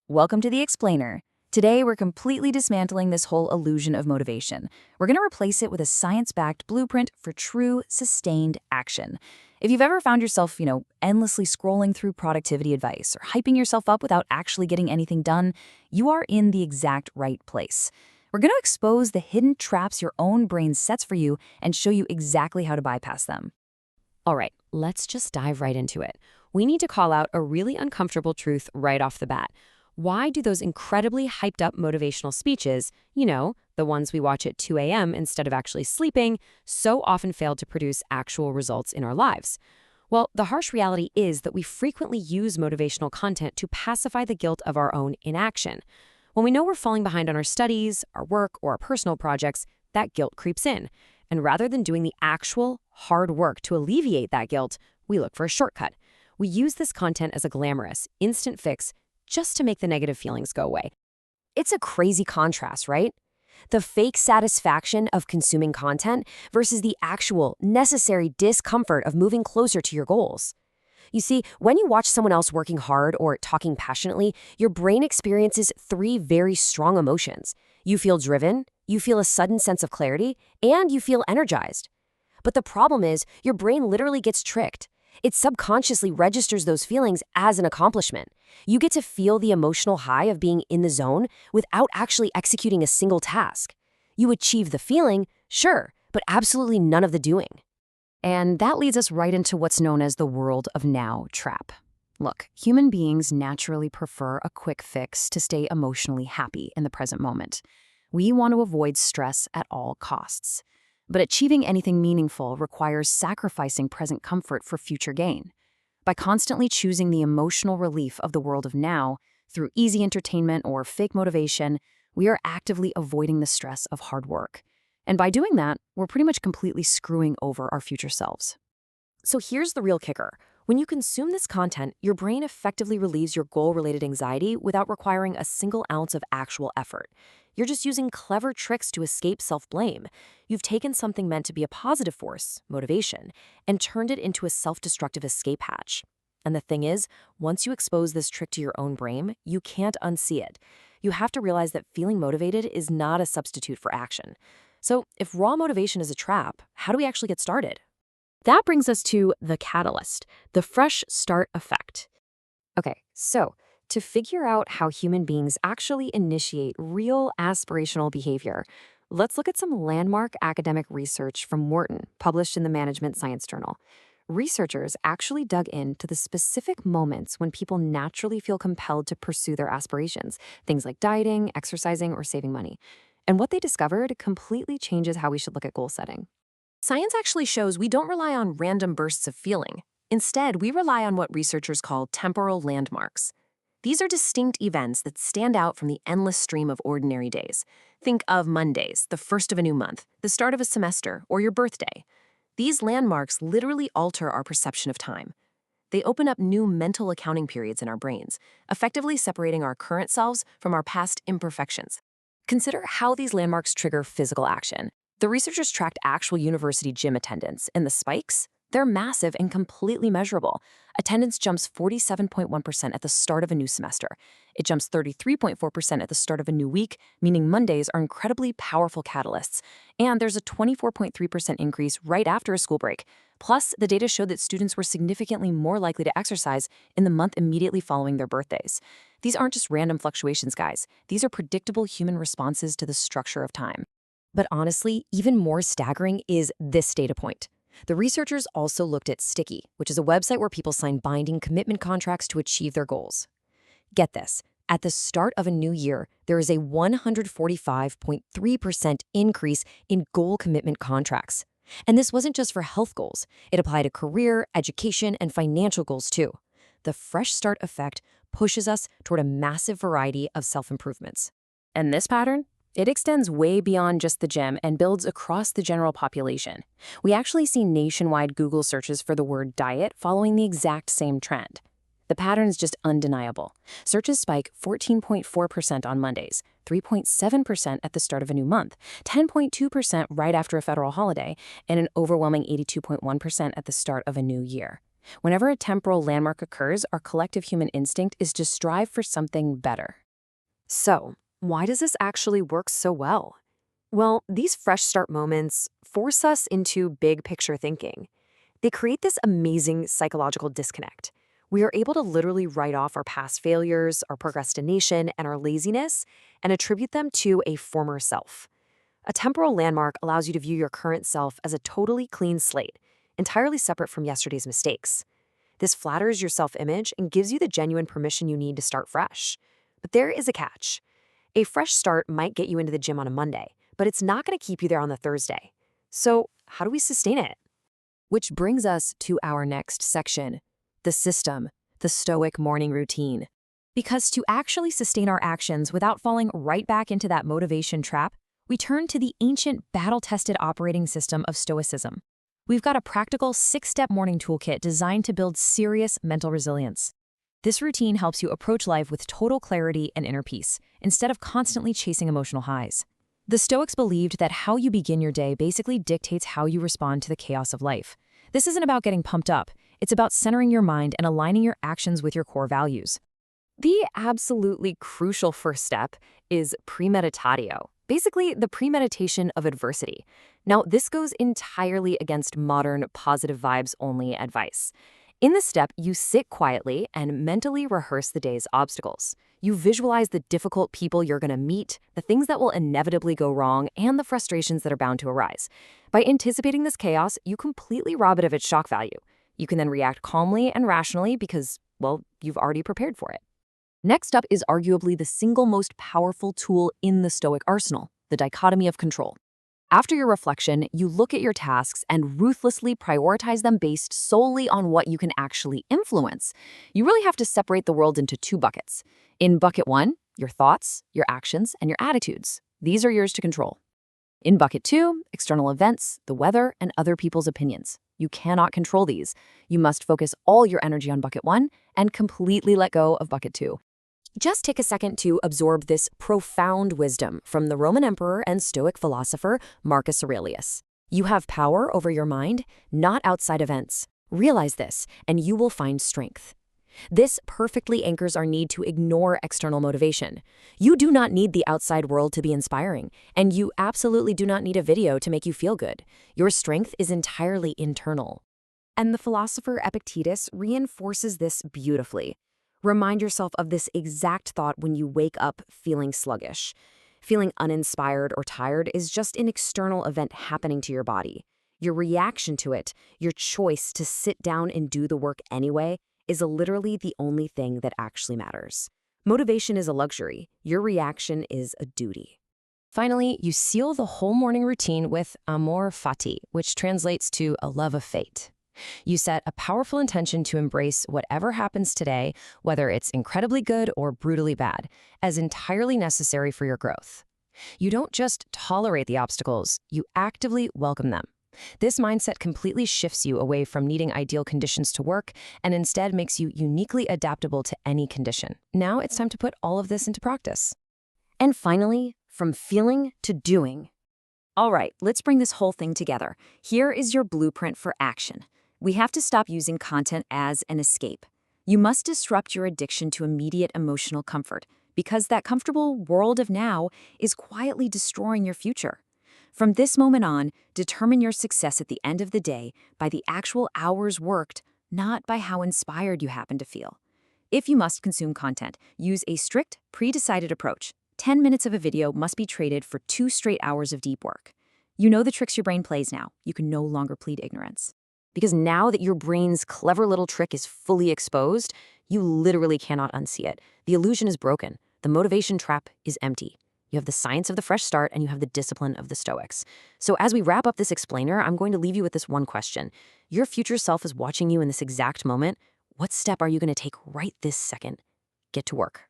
Welcome to the Explainer. Today, we're completely dismantling this whole illusion of motivation. We're going to replace it with a science-backed blueprint for true, sustained action. If you've ever found yourself, endlessly scrolling through productivity advice or hyping yourself up without actually getting anything done, you are in the exact right place. We're going to expose the hidden traps your own brain sets for you and show you exactly how to bypass them. All right, let's just dive right into it. We need to call out a really uncomfortable truth right off the bat. Why do those incredibly hyped up motivational speeches, the ones we watch at 2 a.m. instead of actually sleeping, so often fail to produce actual results in our lives? Well, the harsh reality is that we frequently use motivational content to pacify the guilt of our own inaction. When we know we're falling behind on our studies, our work, or our personal projects, that guilt creeps in. And rather than doing the actual hard work to alleviate that guilt, we look for a shortcut. We use this content as a glamorous, instant fix just to make the negative feelings go away. It's a crazy contrast, right? The fake satisfaction of consuming content versus the actual, necessary discomfort of moving closer to your goals. You see, when you watch someone else working hard or talking passionately, your brain experiences three very strong emotions. You feel driven, you feel a sudden sense of clarity, and you feel energized. But the problem is, your brain literally gets tricked. It subconsciously registers those feelings as an accomplishment. You get to feel the emotional high of being in the zone without actually executing a single task. You achieve the feeling, sure, but absolutely none of the doing. And that leads us right into what's known as the world of now trap. Look, human beings naturally prefer a quick fix to stay emotionally happy in the present moment. We want to avoid stress at all costs. But achieving anything meaningful requires sacrificing present comfort for future gain. By constantly choosing the emotional relief of the world of now, through easy entertainment or fake motivation, we are actively avoiding the stress of hard work. And by doing that, we're pretty much completely screwing over our future selves. So here's the real kicker. When you consume this content, your brain effectively relieves your goal-related anxiety without requiring a single ounce of actual effort. You're just using clever tricks to escape self-blame. You've taken something meant to be a positive force, motivation, and turned it into a self-destructive escape hatch. And the thing is, once you expose this trick to your own brain, you can't unsee it. You have to realize that feeling motivated is not a substitute for action. So if raw motivation is a trap, how do we actually get started? That brings us to the catalyst, the fresh start effect. Okay, so to figure out how human beings actually initiate real aspirational behavior, let's look at some landmark academic research from Wharton, published in the Management Science Journal. Researchers actually dug into the specific moments when people naturally feel compelled to pursue their aspirations, things like dieting, exercising, or saving money. And what they discovered completely changes how we should look at goal setting. Science actually shows we don't rely on random bursts of feeling. Instead, we rely on what researchers call temporal landmarks. These are distinct events that stand out from the endless stream of ordinary days. Think of Mondays, the first of a new month, the start of a semester, or your birthday. These landmarks literally alter our perception of time. They open up new mental accounting periods in our brains, effectively separating our current selves from our past imperfections. Consider how these landmarks trigger physical action. The researchers tracked actual university gym attendance, and the spikes? They're massive and completely measurable. Attendance jumps 47.1% at the start of a new semester. It jumps 33.4% at the start of a new week, meaning Mondays are incredibly powerful catalysts. And there's a 24.3% increase right after a school break. Plus, the data showed that students were significantly more likely to exercise in the month immediately following their birthdays. These aren't just random fluctuations, guys. These are predictable human responses to the structure of time. But honestly, even more staggering is this data point. The researchers also looked at Sticky, which is a website where people sign binding commitment contracts to achieve their goals. Get this, at the start of a new year, there is a 145.3% increase in goal commitment contracts. And this wasn't just for health goals. It applied to career, education, and financial goals too. The fresh start effect pushes us toward a massive variety of self-improvements. And this pattern? It extends way beyond just the gym and builds across the general population. We actually see nationwide Google searches for the word diet following the exact same trend. The pattern is just undeniable. Searches spike 14.4% on Mondays, 3.7% at the start of a new month, 10.2% right after a federal holiday, and an overwhelming 82.1% at the start of a new year. Whenever a temporal landmark occurs, our collective human instinct is to strive for something better. So, why does this actually work so well? Well, these fresh start moments force us into big picture thinking. They create this amazing psychological disconnect. We are able to literally write off our past failures, our procrastination, and our laziness and attribute them to a former self. A temporal landmark allows you to view your current self as a totally clean slate, entirely separate from yesterday's mistakes. This flatters your self image and gives you the genuine permission you need to start fresh. But there is a catch. A fresh start might get you into the gym on a Monday, but it's not going to keep you there on the Thursday. So, how do we sustain it? Which brings us to our next section, the system, the Stoic morning routine. Because to actually sustain our actions without falling right back into that motivation trap, we turn to the ancient battle-tested operating system of Stoicism. We've got a practical 6-step morning toolkit designed to build serious mental resilience. This routine helps you approach life with total clarity and inner peace, instead of constantly chasing emotional highs. The Stoics believed that how you begin your day basically dictates how you respond to the chaos of life. This isn't about getting pumped up, it's about centering your mind and aligning your actions with your core values. The absolutely crucial first step is premeditatio, basically the premeditation of adversity. Now, this goes entirely against modern positive vibes only advice. In this step, you sit quietly and mentally rehearse the day's obstacles. You visualize the difficult people you're going to meet, the things that will inevitably go wrong, and the frustrations that are bound to arise. By anticipating this chaos, you completely rob it of its shock value. You can then react calmly and rationally because, well, you've already prepared for it. Next up is arguably the single most powerful tool in the Stoic arsenal, the dichotomy of control. After your reflection, you look at your tasks and ruthlessly prioritize them based solely on what you can actually influence. You really have to separate the world into 2 buckets. In bucket 1, your thoughts, your actions, and your attitudes. These are yours to control. In bucket 2, external events, the weather, and other people's opinions. You cannot control these. You must focus all your energy on bucket 1 and completely let go of bucket 2. Just take a second to absorb this profound wisdom from the Roman emperor and Stoic philosopher Marcus Aurelius. You have power over your mind, not outside events. Realize this, and you will find strength. This perfectly anchors our need to ignore external motivation. You do not need the outside world to be inspiring, and you absolutely do not need a video to make you feel good. Your strength is entirely internal. And the philosopher Epictetus reinforces this beautifully. Remind yourself of this exact thought when you wake up feeling sluggish. Feeling uninspired or tired is just an external event happening to your body. Your reaction to it, your choice to sit down and do the work anyway, is literally the only thing that actually matters. Motivation is a luxury. Your reaction is a duty. Finally, you seal the whole morning routine with amor fati, which translates to a love of fate. You set a powerful intention to embrace whatever happens today, whether it's incredibly good or brutally bad, as entirely necessary for your growth. You don't just tolerate the obstacles, you actively welcome them. This mindset completely shifts you away from needing ideal conditions to work and instead makes you uniquely adaptable to any condition. Now it's time to put all of this into practice. And finally, from feeling to doing. All right, let's bring this whole thing together. Here is your blueprint for action. We have to stop using content as an escape. You must disrupt your addiction to immediate emotional comfort, because that comfortable world of now is quietly destroying your future. From this moment on, determine your success at the end of the day by the actual hours worked, not by how inspired you happen to feel. If you must consume content, use a strict, pre-decided approach. 10 minutes of a video must be traded for 2 straight hours of deep work. You know the tricks your brain plays now. You can no longer plead ignorance. Because now that your brain's clever little trick is fully exposed, you literally cannot unsee it. The illusion is broken. The motivation trap is empty. You have the science of the fresh start and you have the discipline of the Stoics. So as we wrap up this explainer, I'm going to leave you with this one question. Your future self is watching you in this exact moment. What step are you going to take right this second? Get to work.